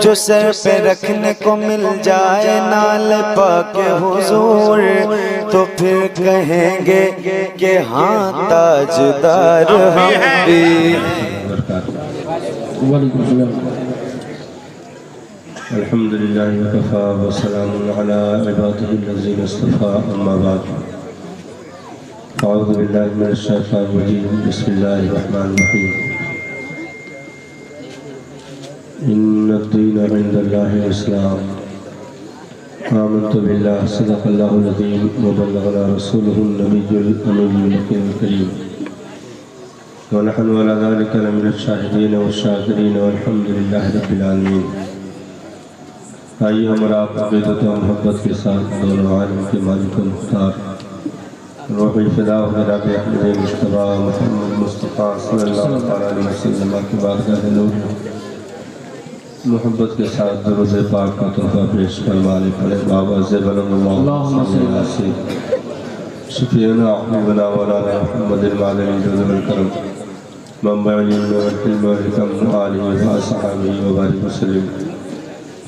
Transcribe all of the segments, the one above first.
جو سر پہ رکھنے کو مل جائے نال پاک حضور تو پھر کہیں گے کہ ہاں تاجدار ہم بھی۔ الحمدللہ وکفا وسلام علی عبادہ الذین اصطفیٰ اما بعد اعوذ باللہ من الشیطان الرجیم بسم اللہ الرحمن الرحیم ان الدین عند اللہ الاسلام آمنت باللہ صدق اللہ العظیم وبلغنا رسولہ النبی الامین الکریم ونحن على ذلك لمن الشاہدین والشاکرین والحمد للہ رب العالمین۔ آئیے ہمارا عقیدت و محبت کے ساتھ دونوں عالم کے مالک و مختار روحی فدا و جناب احمد مصطفیٰ محمد مصطفیٰ صلی اللہ علیہ وسلم کی بارگاہ نور محبت کے ساتھ درود پاک کا تحفہ پیش فرمانے پڑے بابا زبر اللہ صلی اللہ علیہ وسلم شفیعنا حبیبنا مولانا محمد المعدنی جزم الکرم منبع علم والحلم والحکم آلہ وصحابہ وبارک وسلم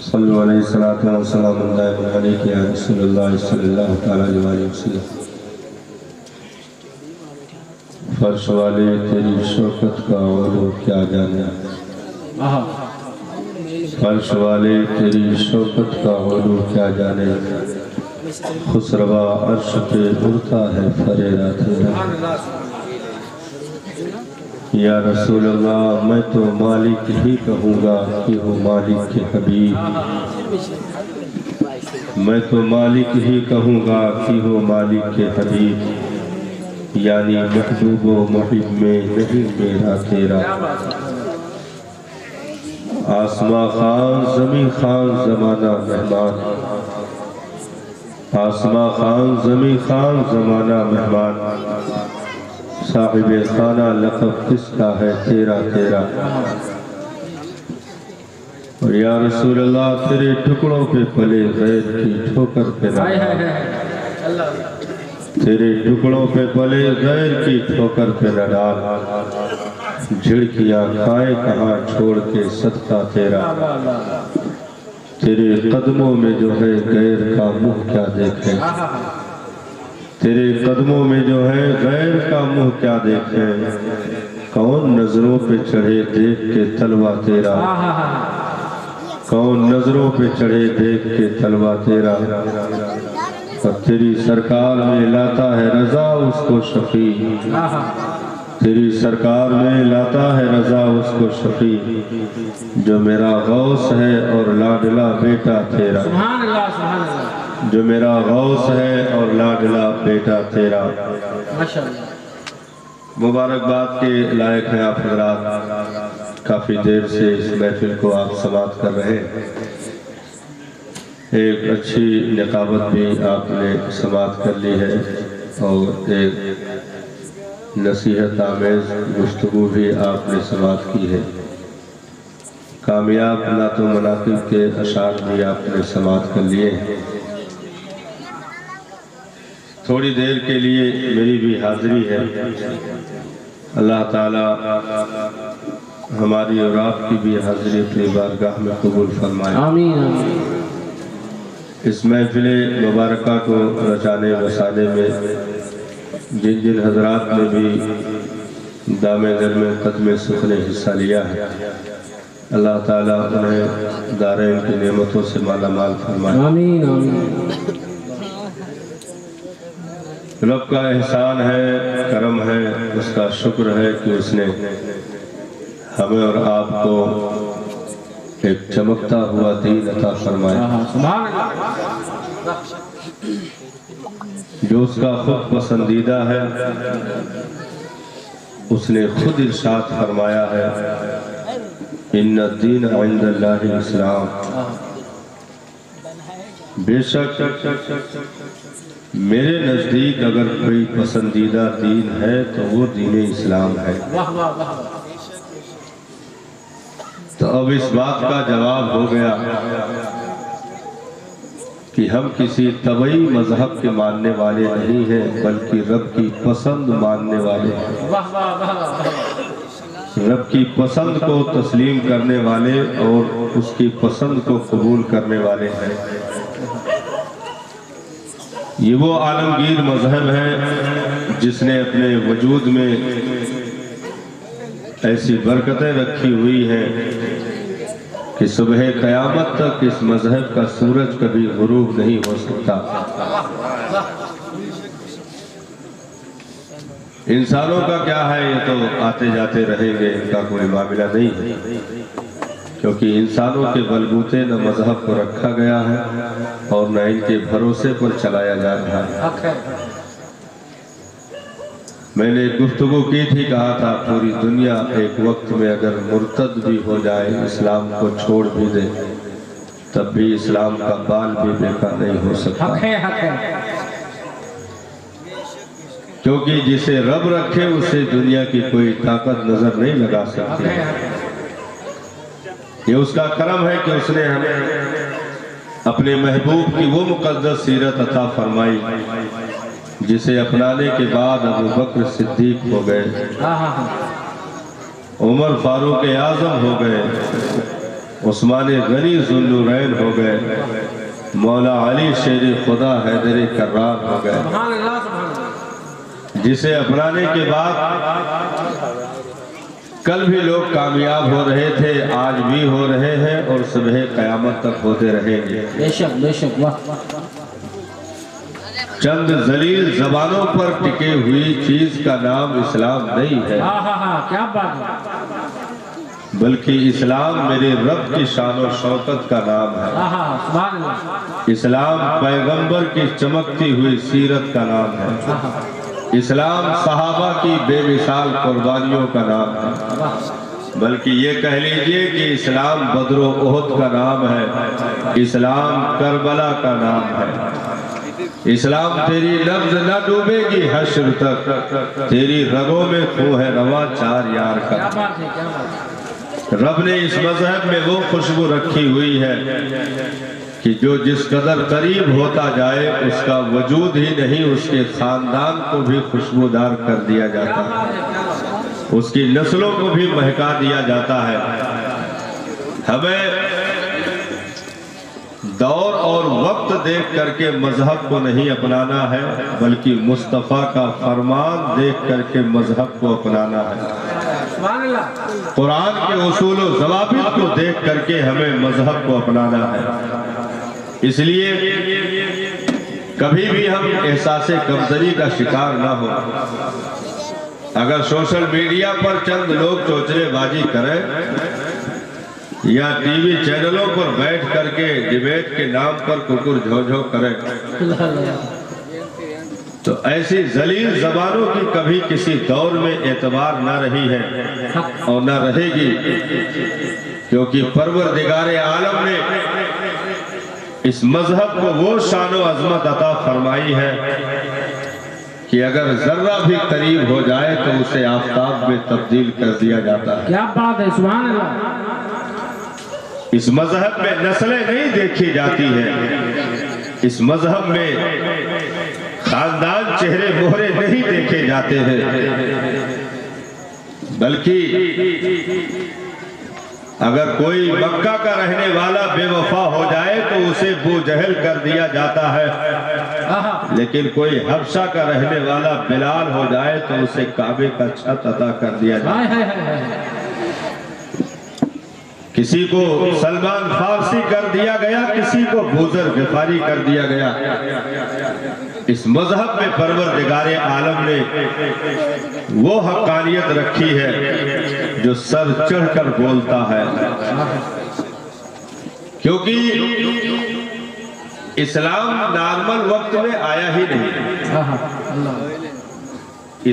صلو علیہ الصلاة والسلام اللہ علیہ یا رسول اللہ صلی اللہ علیہ وسلم۔ فرش والے تیری شوکت کا علو کیا جانے، فرش والے تیری شوکت کا علو کیا جانے، خسروا عرش پہ اڑتا ہے فریرہ تیرا۔ یا رسول اللہ میں تو مالک ہی کہوں گا کہ ہو مالک کے حبیب، میں تو مالک ہی کہوں گا کہ ہو مالک کے حبیب، یعنی محبوب و محب میں نہیں میرا تیرا۔ آسماں خان زمین خان زمانہ مہمان، آسماں خان زمین خان زمانہ مہمان، صاحب خانہ لقب کس کا ہے تیرا تیرا۔ اور یا رسول اللہ تیرے ٹکڑوں پہ پلے غیر کی ٹھوکر پہ نہ ڈال، تیرے ٹکڑوں پہ پلے غیر کی ٹھوکر پہ نہ ڈال، جھڑکیاں کھائے کہاں چھوڑ کے صدقہ تیرا۔ تیرے قدموں میں جو ہے غیر کا منہ کیا دیکھے، تیرے قدموں میں جو ہے غیر کا منہ کیا دیکھے، کون نظروں پہ چڑھے دیکھ کے تلوہ تیرا، کون نظروں پہ چڑھے دیکھ کے تلوہ تیرا۔ اور تیری سرکار میں لاتا ہے رضا اس کو شفیع، تیری سرکار میں لاتا ہے رضا اس کو شفیع، جو میرا غوث ہے اور لاڈلا بیٹا تیرا، جو میرا غوث ہے اور لاڈلا بیٹا تیرا۔ مبارکباد کے لائق ہیں آپ حضرات، کافی دیر سے اس محفل کو آپ سماعت کر رہے ہیں، ایک اچھی نقابت بھی آپ نے سماعت کر لی ہے اور ایک نصیحت آمیز گفتگو بھی آپ نے سماعت کی ہے، کامیاب نعت و مناقب کے اشعار بھی آپ نے سماعت کر لیے ہیں۔ تھوڑی دیر کے لیے میری بھی حاضری ہے، اللہ تعالی ہماری اور آپ کی بھی حاضری اپنی بارگاہ میں قبول فرمائے۔ آمین۔ اس محفل مبارکہ کو رچانے بسانے میں جن جن حضرات نے بھی دامِ در میں قدم سخن حصہ لیا ہے، اللہ تعالیٰ انہیں دارین کی نعمتوں سے مالا مال فرمائے۔ آمین آمین۔ رب کا احسان ہے، کرم ہے، اس کا شکر ہے کہ اس نے ہمیں اور آپ کو ایک چمکتا ہوا دین عطا فرمایا، جو اس کا خود پسندیدہ ہے۔ اس نے خود ارشاد فرمایا ہے ان الدین عند اللہ الاسلام، بے شک میرے نزدیک اگر کوئی پسندیدہ دین ہے تو وہ دین اسلام ہے۔ تو اب اس بات کا جواب ہو گیا کہ ہم کسی طبعی مذہب کے ماننے والے نہیں ہیں، بلکہ رب کی پسند ماننے والے ہیں۔ رب کی پسند کو تسلیم کرنے والے اور اس کی پسند کو قبول کرنے والے ہیں۔ یہ وہ عالمگیر مذہب ہے جس نے اپنے وجود میں ایسی برکتیں رکھی ہوئی ہیں کہ صبح قیامت تک اس مذہب کا سورج کبھی غروب نہیں ہو سکتا۔ انسانوں کا کیا ہے، یہ تو آتے جاتے رہیں گے، ان کا کوئی معاملہ نہیں ہے، کیونکہ انسانوں کے بلبوتے نہ مذہب کو رکھا گیا ہے اور نہ ان کے بھروسے پر چلایا جا رہا ہے۔ میں نے ایک گفتگو کی تھی، کہا تھا پوری دنیا ایک وقت میں اگر مرتد بھی ہو جائے، اسلام کو چھوڑ بھی دے، تب بھی اسلام کا بال بھی بیکار نہیں ہو سکتا، کیونکہ جسے رب رکھے اسے دنیا کی کوئی طاقت نظر نہیں لگا سکتی۔ یہ اس کا کرم ہے کہ اس نے ہمیں اپنے محبوب کی وہ مقدس سیرت عطا فرمائی جسے اپنانے کے بعد ابو بکر صدیق ہو گئے، عمر فاروق اعظم ہو گئے، عثمان غنی ذو النورین ہو گئے، مولا علی شیر خدا حیدر کرار ہو گئے، جسے اپنانے کے بعد کل بھی لوگ کامیاب ہو رہے تھے، آج بھی ہو رہے ہیں اور صبح قیامت تک ہوتے رہیں گے۔ بے شک بے شک، واہ۔ چند ذلیل زبانوں پر ٹکے ہوئی چیز کا نام اسلام نہیں ہے، کیا بات ہے، بلکہ اسلام میرے رب کی شان و شوکت کا نام ہے۔ سبحان اللہ۔ اسلام پیغمبر کی چمکتی ہوئی سیرت کا نام ہے۔ اسلام صحابہ کی بے مثال قربانیوں کا نام ہے، بلکہ یہ کہہ لیجئے کہ اسلام بدر و احد کا نام ہے، اسلام کربلا کا نام ہے۔ اسلام تیری لفظ نہ ڈوبے گی حشر تک، تیری رگوں میں خون ہے رواں چار یار کا۔ رب نے اس مذہب میں وہ خوشبو رکھی ہوئی ہے کہ جو جس قدر قریب ہوتا جائے اس کا وجود ہی نہیں، اس کے خاندان کو بھی خوشبودار کر دیا جاتا ہے، اس کی نسلوں کو بھی مہکا دیا جاتا ہے۔ ہمیں دور اور وقت دیکھ کر کے مذہب کو نہیں اپنانا ہے، بلکہ مصطفیٰ کا فرمان دیکھ کر کے مذہب کو اپنانا ہے۔ قرآن کے اصول و ضوابط کو دیکھ کر کے ہمیں مذہب کو اپنانا ہے۔ اس لیے کبھی بھی ہم احساس کمتری کا شکار نہ ہو۔ اگر سوشل میڈیا پر چند لوگ چوچلے بازی کریں یا ٹی وی چینلوں پر بیٹھ کر کے ڈیبیٹ کے نام پر ککر جھو جھو کریں، تو ایسی ذلیل زبانوں کی کبھی کسی دور میں اعتبار نہ رہی ہے اور نہ رہے گی، کیونکہ پروردگار عالم نے اس مذہب کو وہ شان و عظمت عطا فرمائی ہے کہ اگر ذرہ بھی قریب ہو جائے تو اسے آفتاب میں تبدیل کر دیا جاتا ہے۔ کیا بات ہے، سبحان اللہ۔ اس مذہب میں نسلیں نہیں دیکھی جاتی ہیں، اس مذہب میں خاندان چہرے مہرے نہیں دیکھے جاتے ہیں، بلکہ اگر کوئی مکہ کا رہنے والا بے وفا ہو جائے تو اسے بو جہل کر دیا جاتا ہے، لیکن کوئی حبشہ کا رہنے والا بلال ہو جائے تو اسے کعبے کا چھت عطا کر دیا جاتا ہے۔ کسی کو سلمان فارسی کر دیا گیا، کسی کو بوذر غفاری کر دیا گیا۔ اس مذہب میں پروردگار عالم نے وہ حقانیت رکھی ہے جو سر چڑھ کر بولتا ہے، کیونکہ اسلام نارمل وقت میں آیا ہی نہیں،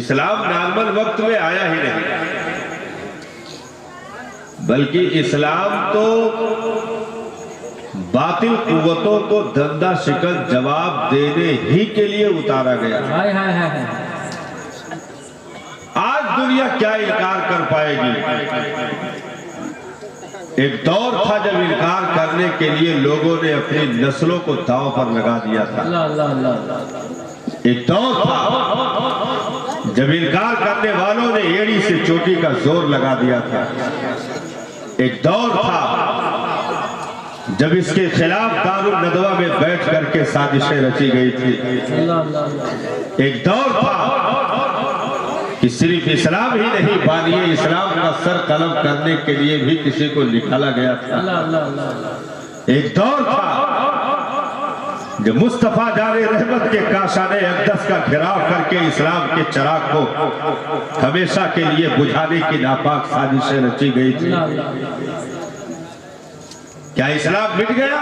اسلام نارمل وقت میں آیا ہی نہیں، بلکہ اسلام تو باطل قوتوں کو دندہ شکن جواب دینے ہی کے لیے اتارا گیا۔ آج دنیا کیا انکار کر پائے گی؟ ایک دور تھا جب انکار کرنے کے لیے لوگوں نے اپنی نسلوں کو داؤں پر لگا دیا تھا۔ ایک دور تھا جب انکار کرنے والوں نے ایڑی سے چوٹی کا زور لگا دیا تھا، ایک دور تھا جب اس کے خلاف دارالندوہ میں بیٹھ کر کے سازشیں رچی گئی تھی، ایک دور تھا کہ صرف اسلام ہی نہیں، بانیے اسلام کا سر قلم کرنے کے لیے بھی کسی کو نکالا گیا تھا۔ ایک دور تھا جب مصطفیٰ جان رحمت کے کاشان اقدس کا گھراؤ کر کے اسلام کے چراغ کو ہمیشہ کے لیے بجھانے کی ناپاک سازشیں رچی گئی تھی۔ کیا اسلام مٹ گیا؟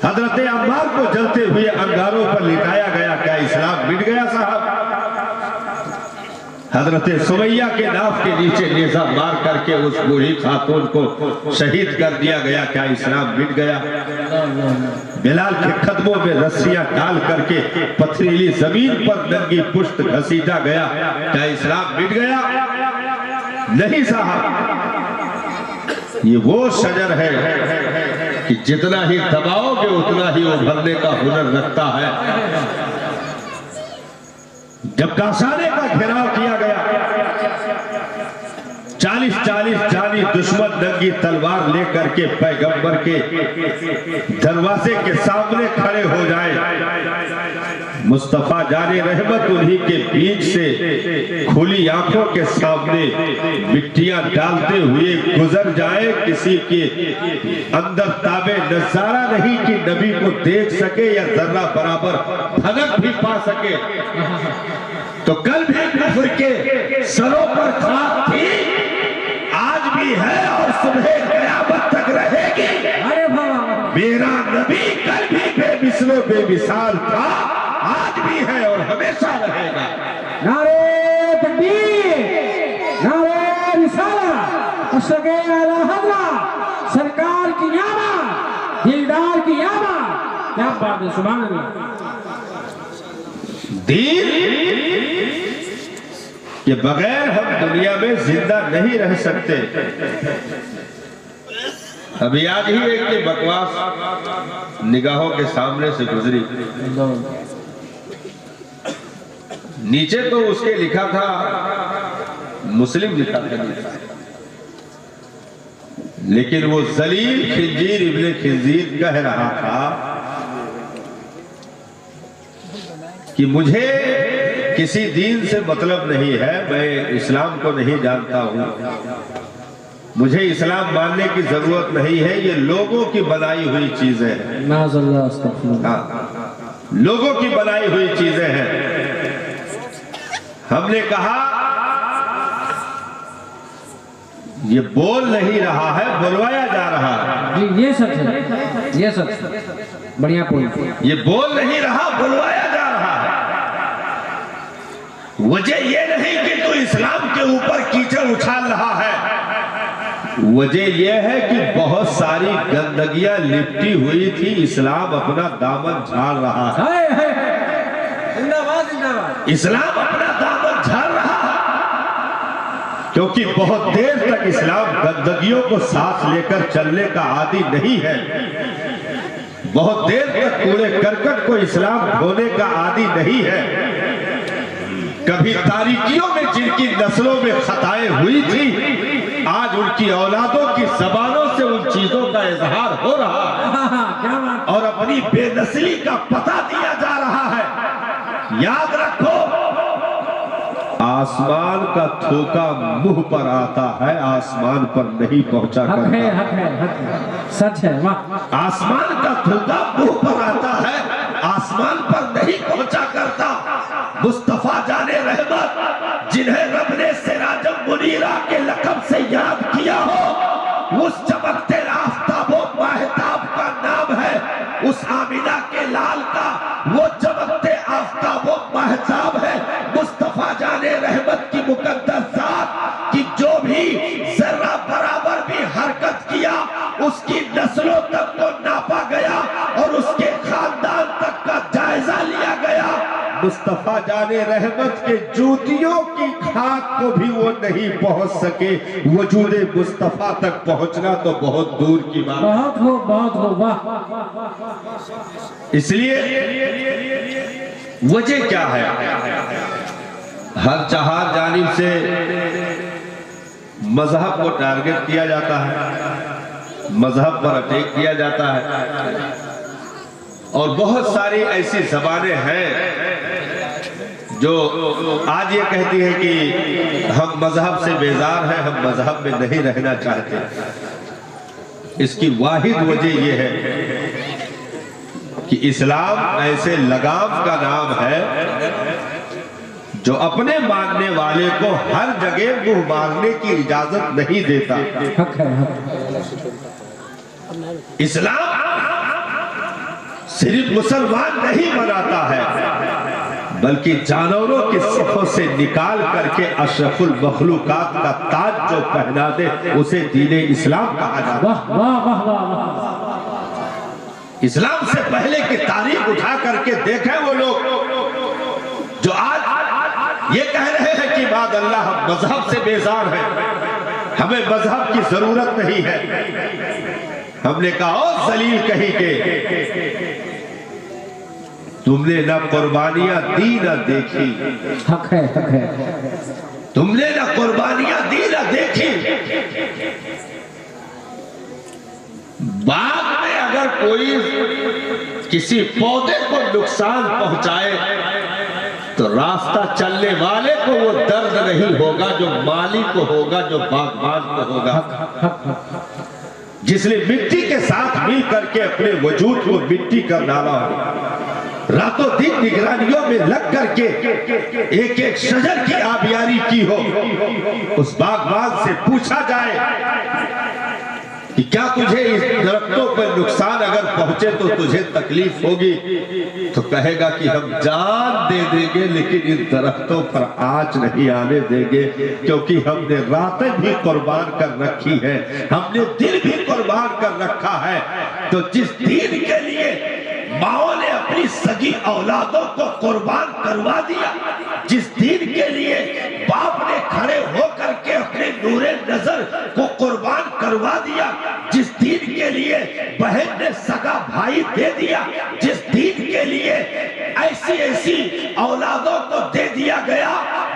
حضرت عمار کو جلتے ہوئے انگاروں پر لٹایا گیا، کیا اسلام مٹ گیا صاحب؟ حضرت سمیہ کے ناف کے نیچے نیزہ مار کر کے اس بوڑھی خاتون کو شہید کر دیا گیا، کیا اسلام مٹ گیا؟ بلال کے قدموں میں رسیاں ڈال کر کے پتھریلی زمین پر ننگی پشت گھسیٹا گیا، کیا اسلام مٹ گیا؟ نہیں صاحب، یہ وہ شجر ہے کہ جتنا ہی دباؤ گے اتنا ہی ابھرنے کا ہنر رکھتا ہے۔ جب کاشانے کا گھیراؤ کیا گیا، 40 جانی دشمن ننگی تلوار لے کر کے پیغمبر کے دروازے کے سامنے کھڑے ہو جائے، مصطفیٰ جان رحمت انہی کے بیچ سے کھلی آنکھوں کے سامنے مٹیاں ڈالتے ہوئے گزر جائے، کسی کے اندر تابع نظارہ نہیں کہ نبی کو دیکھ سکے یا ذرہ برابر دھنک بھی پا سکے، تو کل بھی کفر کے سروں پر خاک تھی، آج بھی ہے اور صبح قیامت تک رہے گی۔ میرا نبی کل بھی بے مثل و بے مثال تھا، آج بھی ہے اور ہمیشہ رہے گا۔ نعرہ تکبیر، نعرہ رسالت، اشرق اعلی حضرت سرکار کی آمد، دلدار کی آمد، کیا بات ہے، سبحان اللہ۔ دین کے بغیر ہم دنیا میں زندہ نہیں رہ سکتے۔ ابھی آج ہی ایک کی بکواس نگاہوں کے سامنے سے گزری، نیچے تو اس کے لکھا تھا، مسلم لکھا تھا، لیکن وہ ذلیل خنزیر ابن خنزیر کہہ رہا تھا کہ مجھے کسی دین سے مطلب نہیں ہے، میں اسلام کو نہیں جانتا ہوں، مجھے اسلام ماننے کی ضرورت نہیں ہے، یہ لوگوں کی بنائی ہوئی چیزیں ہیں، ناز اللہ استغفر اللہ، لوگوں کی بنائی ہوئی چیزیں ہیں۔ ہم نے کہا یہ بول نہیں رہا ہے، بلوایا جا رہا ہے۔ جی یہ سچ ہے، یہ سچ، بڑھیا پوائنٹ۔ یہ بول نہیں رہا، بلوایا جا رہا ہے۔ وجہ یہ نہیں کہ تو اسلام کے اوپر کیچڑ اچھال رہا ہے، وجہ یہ ہے کہ بہت ساری گندگیاں لپٹی ہوئی تھی، اسلام اپنا دامن جھاڑ رہا ہے، اسلام اپنا دامن جھاڑ رہا ہے، کیونکہ بہت دیر تک اسلام گندگیوں کو ساتھ لے کر چلنے کا عادی نہیں ہے، بہت دیر تک کوڑے کرکٹ کو اسلام دھونے کا عادی نہیں ہے۔ کبھی تاریکیوں میں جن کی نسلوں میں خطائیں ہوئی تھی، آج ان کی اولادوں کی زبانوں سے ان چیزوں کا اظہار ہو رہا ہے اور اپنی بے نسلی کا پتہ دیا جا رہا ہے۔ یاد رکھو، آسمان کا تھوکا منہ پر آتا ہے، آسمان پر نہیں پہنچا کرتا۔ حق ہے، سچ ہے، آسمان کا تھوکا منہ پر آتا ہے، آسمان پر نہیں پہنچا کرتا۔ مصطفیٰ جان رحمت جنہیں رب نے سراجم منیرہ کے لقب سے یاد کیا ہو، اس چمکتے آفتاب و ماہتاب کا نام ہے، اس آمینہ کے لال کا وہ چمکتے آفتاب و ماہتاب ہے، مصطفیٰ جان رحمت کی مقدس ذات کی جو بھی ذرہ برابر بھی حرکت کیا، اس کی نسلوں تک کو ناپا گیا اور اس کے خاندان تک کا جائزہ لیا گیا۔ مصطفیٰ جان رحمت کے جوتیوں کی خاک کو بھی وہ نہیں پہنچ سکے، وجود مصطفیٰ تک پہنچنا تو بہت دور کی بات۔ بہت ہو، واہ۔ اس لیے وجہ کیا ہے؟ ہر چہار جانب سے مذہب کو ٹارگٹ کیا جاتا ہے، مذہب پر اٹیک کیا جاتا ہے، اور بہت ساری ایسی زبانیں ہیں جو آج یہ کہتی ہیں کہ ہم مذہب سے بیزار ہیں، ہم مذہب میں نہیں رہنا چاہتے۔ اس کی واحد وجہ یہ ہے کہ اسلام ایسے لگام کا نام ہے جو اپنے ماننے والے کو ہر جگہ منہ مارنے کی اجازت نہیں دیتا۔ اسلام صرف مسلمان نہیں بناتا ہے بلکہ جانوروں کی صفوں سے نکال کر کے اشرف المخلوقات کا تاج جو پہنا دے اسے دین اسلام کہا جاتا ہے۔ اسلام سے پہلے کی تاریخ اٹھا کر کے دیکھیں وہ لوگ جو آج یہ کہہ رہے ہیں کہ بعد اللہ ہم مذہب سے بیزار ہیں، ہمیں مذہب کی ضرورت نہیں ہے۔ ہم نے کہا او ذلیل کہیں کہ تم نے نہ قربانیاں دی نہ دیکھی، حق ہے، حق ہے، تم نے نہ قربانیاں دی نہ دیکھی۔ باغ میں اگر کوئی کسی پودے کو نقصان پہنچائے تو راستہ چلنے والے کو وہ درد نہیں ہوگا جو مالی کو ہوگا، جو باغبان کو ہوگا، جس نے مٹی کے ساتھ مل کر کے اپنے وجود کو مٹی کر ڈالا ہو، راتوں دن نگرانیوں میں لگ کر کے ایک ایک شجر کی آبیاری کی ہو، اس باغبان سے پوچھا جائے کہ کیا تجھے اس درختوں پر نقصان اگر پہنچے تو تجھے تکلیف ہوگی، تو کہے گا کہ ہم جان دے دیں گے لیکن ان درختوں پر آنچ نہیں آنے دیں گے، کیونکہ ہم نے راتیں بھی قربان کر رکھی ہے، ہم نے دل بھی قربان کر رکھا ہے۔ تو جس دین کے لیے ماؤں نے اپنی سگی اولادوں کو قربان کروا دیا، جس دین کے لیے باپ نے کھڑے ہو کر کے اپنے نور نظر کو قربان کروا دیا، جس دین کے لیے بہن نے سگا بھائی دے دیا، جس دین کے لیے ایسی اولادوں کو دے دیا گیا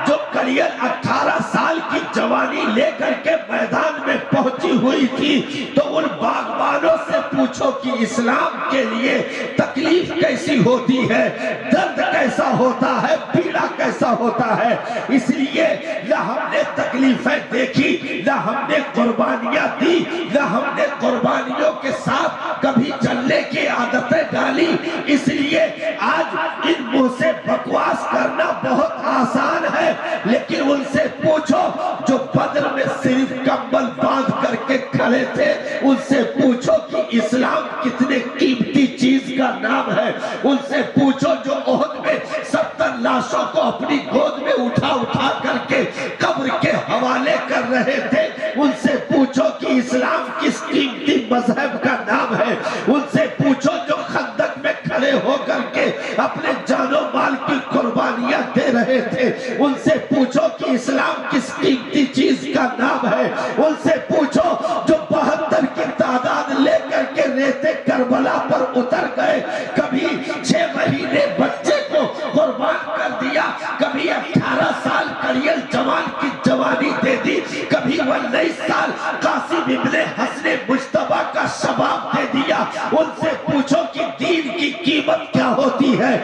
جو قریب 18 سال کی جوانی لے کر کے میدان میں پہنچی ہوئی تھی، تو ان باغبانوں سے پوچھو کہ اسلام کے لیے تکلیف کیسی ہوتی ہے، درد کیسا ہوتا ہے، پیڑا کیسا ہوتا ہے۔ اس لیے نہ ہم نے تکلیفیں دیکھی، نہ ہم نے قربانیاں دی، نہ ہم نے قربانیوں کے ساتھ کبھی چلنے کی عادتیں ڈالی۔ اس لیے آج ان منہ سے بکواس کرنا بہت آسان ہے، لیکن ان سے پوچھو جو بدر میں صرف کمبل باندھ کر کے کھڑے تھے، ان سے پوچھو کہ اسلام کتنے قیمتی چیز کا نام ہے، ان سے پوچھو جو احد میں 70 لاشوں کو اپنی گود میں اٹھا کر کے قبر کے حوالے کر رہے تھے، ان سے پوچھو کہ اسلام کس قیمتی مذہب کا نام ہے، ان سے پوچھو جو خندق میں کھڑے ہو کر کے اپنے جان و مال کی قربانیاں دے رہے تھے، ان سے پوچھو کہ اسلام کس قیمتی چیز کا نام ہے، ان سے پوچھو جو 72 کی تعداد لے کر کے ریتے کربلا پر اتر گئے، کبھی 6 مہینے بچے کو قربان کر دیا، کبھی 18 سال کریل جوان کی جوانی دے دی، کبھی 19 سال قاسم ابن حسن مجتبی کا شباب دے دیا۔ ان سے پوچھو کہ دین کی قیمت کیا ہوتی ہے،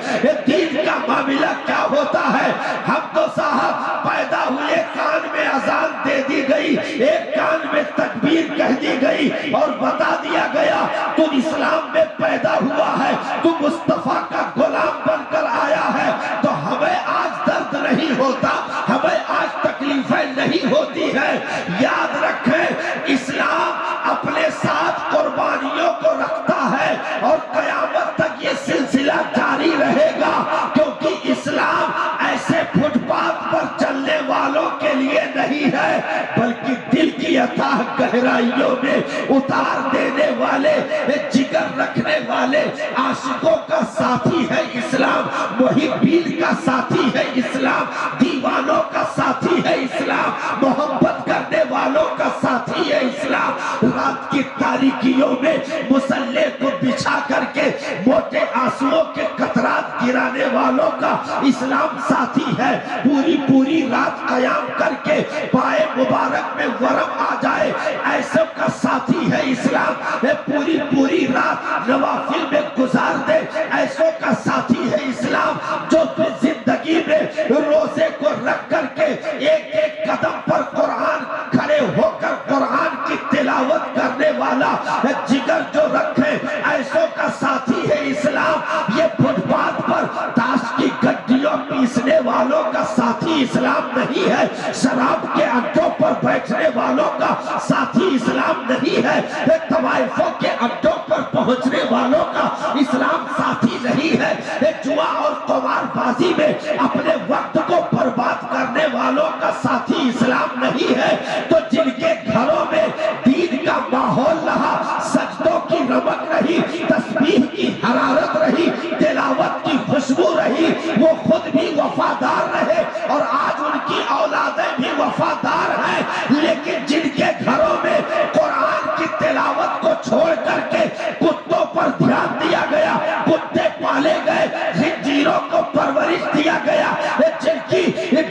دین کا معاملہ کیا ہوتا ہے۔ ہم تو صاحب پیدا ہوئے کان میں اذان دے دی گئی، ایک کان میں تکبیر کہہ دی گئی اور بتا دیا گیا تم اسلام میں پیدا ہوا ہے، تم مصطفیٰ کا غلام بن کر آیا ہے، تو ہمیں آج درد نہیں ہوتا، ہمیں آج تکلیفیں نہیں ہوتی ہے۔ یاد رکھیں اسلام اپنے ساتھ قربانیوں کو رکھتا ہے اور قیامت تک یہ سلسلہ جاری رہے گا، کیونکہ اسلام ایسے فٹ پاتھ پر چلنے والوں کے لیے نہیں ہے بلکہ دل کی اتھاہ گہرائیوں میں اتار دینے والے، جگر رکھنے والے عاشقوں کا ساتھی ہے اسلام، محبین کا ساتھی ہے اسلام، دیوانوں کا ساتھی ہے اسلام، محبت کرنے والوں کا ساتھی ہے اسلام۔ رات کی تاریکیوں میں مسلح کو بچھا کر کے موٹے آنسوؤں کے قطرات گرانے والوں کا کا اسلام ساتھی ہے. پوری پوری رات قیام کر کے پائے مبارک میں ورم آ جائے ایسا کا ساتھی ہے اسلام. پوری پوری رات نوافل میں گزار دے ایسوں کا ساتھی ہے اسلام. جو زندگی میں روزے کو رکھ کر کے ایک ایک قدم پر قرآن کھڑے ہو کر قرآن کی تلاوت کرنے والا جگر جو رکھے ایسوں کا ساتھی ہے اسلام. یہ فٹ پاتھ پر تاش کی گڈیوں پیسنے والوں کا ساتھی اسلام نہیں ہے. شراب کے اڈوں پر بیٹھنے والوں کا ساتھی اسلام نہیں ہے. طوائفوں کے اڈوں پر پہنچنے والوں کا اسلام ساتھی نہیں ہے. جوا اور قمار بازی میں اپنے وقت کو برباد کرنے والوں کا ساتھی اسلام نہیں ہے. تو جن کے گھروں میں دین کا ماحول رہا, سجدوں کی رمق رہی, تسبیح کی حرارت رہی, تلاوت کی خوشبو رہی, وہ خود بھی وفادار رہے اور آج ان کی اولادیں بھی وفادار ہیں. لیکن جن کے گھروں میں قرآن کی تلاوت کو چھوڑ کر کے کتوں پر دھیان دیا گیا, کتے پالے گئے, زنجیروں کو پرورش دیا گیا, جن کی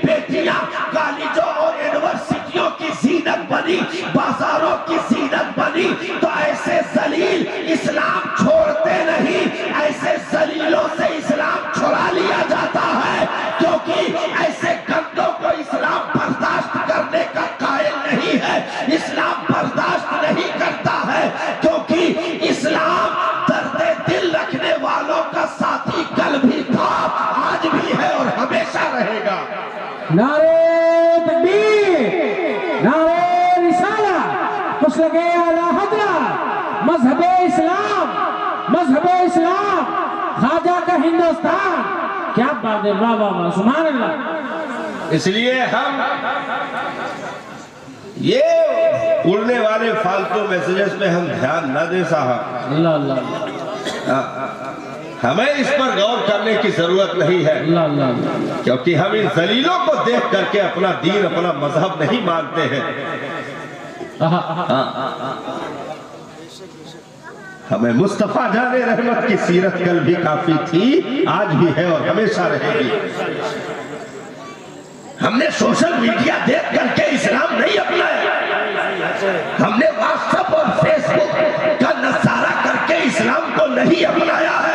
بیٹیاں کالجوں اور یونیورسٹیوں کی زینت بنی, بازاروں کی زینت بنی, تو ایسے ذلیل اسلام چھوڑتے نہیں. ایسے ذلیلوں سے اسلام چھڑا لیا جاتا ہے, کیونکہ ایسے گندوں کو اسلام برداشت کرنے کا قائل نہیں ہے. اسلام برداشت نہیں کرتا ہے, کیونکہ اسلام درد دل رکھنے والوں کا ساتھی کل بھی تھا, آج بھی ہے اور ہمیشہ رہے گا. نعرے تکبیر, نعرے رسالہ, مسلک اعلیٰ حضرت, مذہب اسلام, مذہب اسلام, خواجہ کا ہندوستان. کیا بات ہے, واہ واہ واہ, سبحان اللہ. اس لیے ہم یہ اڑنے والے فالتو میسیجز پہ ہم دھیان نہ دے صاحب. اللہ اللہ اللہ, ہمیں اس پر غور کرنے کی ضرورت نہیں ہے, اللہ اللہ اللہ. کیونکہ ہم ان ذلیلوں کو دیکھ کر کے اپنا دین, اپنا مذہب نہیں مانتے ہیں. ہمیں مصطفیٰ جان رحمت کی سیرت کل بھی کافی تھی, آج بھی ہے اور ہمیشہ رہے گی. ہم نے سوشل میڈیا دیکھ کر کے اسلام نہیں اپنایا, ہم نے واٹس ایپ اور فیس بک کا نظارہ کر کے اسلام کو نہیں اپنایا ہے.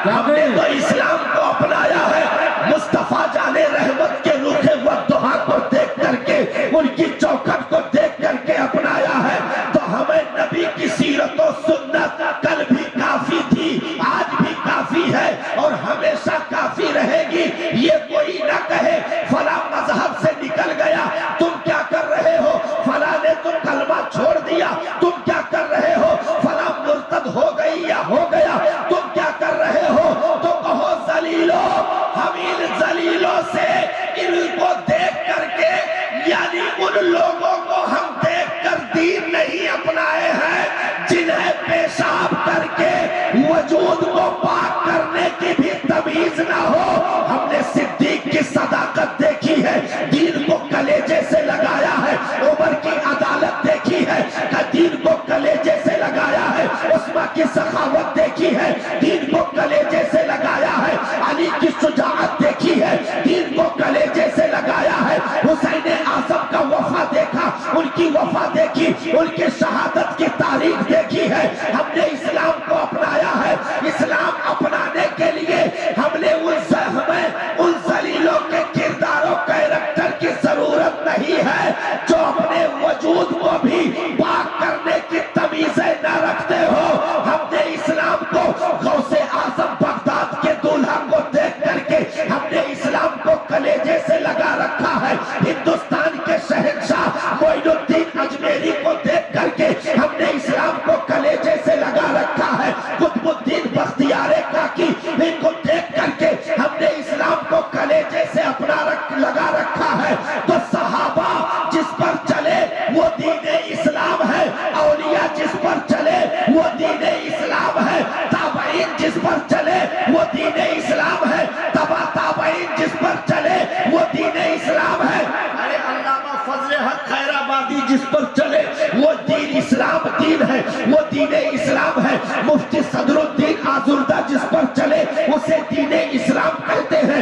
ہم نے تو اسلام کو اپنایا ہے مصطفیٰ جان رحمت کے روح والضحیٰ کو دیکھ کر کے, ان کی چوکھٹ کو دیکھ کر کے اپنایا ہے. تو ہمیں نبی کی سیرت و سنت کل بھی کافی تھی, آج بھی کافی ہے اور ہمیشہ کافی رہے گی. یہ کوئی نہ کہے فلاں مذہب سے نکل گیا, تم کیا کر رہے ہو, فلاں نے تم کلمہ چھوڑ دیا, تم کیا کر رہے ہو, فلاں مرتد ہو گئی یا ہو گیا, تم کیا کر رہے ہو. تو کہو ذلیلو, ہم ان ذلیلوں سے ان کو دیکھ کر کے, یعنی ان لوگوں کو ہم دیکھ کر دین نہیں اپنائے ہیں جنہیں پیشاب کر کے وجود کو پاک کرنے کی بھی تمیز نہ ہو. ہم نے صدیق کی صداقت دیکھی ہے, دین کو کلیجے سے لگایا ہے. عمر کی عدالت دیکھی ہے, دین کو کلیجے سے لگایا ہے. عثمان کی سخاوت دیکھی ہے, دین کو کلیجے سے لگایا ہے. علی کی شجاعت دیکھی ہے, دین کو کلیجے سے لگایا ہے. حسین اعظم کا وفا دیکھا, ان کی وفا دیکھی, ان کی شہادت کی تاریخ دیکھی ہے. ہم نے اسلام کو اپنایا ہے. اسلام اپنانے کے لیے ہم نے ان ذلیلوں کے کرداروں کیریکٹر کی ضرورت نہیں ہے جو اپنے وجود کو بھی پاک کرنے کی تمیزیں نہ رکھتے ہو. ہم نے اسلام کو غوث اعظم بغداد کے دولہا کو دیکھ کر کے ہم نے اسلام کو کلیجے سے لگا رکھا ہے. ہندوستان کے شہنشاہ معین الدین اجمیری کو دیکھ کر کے ہم نے اسلام کو کلیجے سے لگا رکھا ہے. قطب الدین بختیار کاکی ان کو دیکھ کر کے ہم نے اسلام کو کلیجے سے اپنا لگا رکھا ہے. تو صحابہ جس پر چلے وہ دین اسلام ہے, اولیاء جس پر چلے وہ دین اسلام ہے, تابعین جس پر چلے وہ دین اسلام ہے, تبع تابعین جس پر چلے وہ دین اسلام ہے. ارے علامہ فضل حق خیر آبادی جس پر چلے وہ دین اسلام دین ہے, وہ دین اسلام ہے. مفتی صدر الدین آزردہ جس پر چلے اسے دین اسلام کہتے ہیں.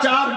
4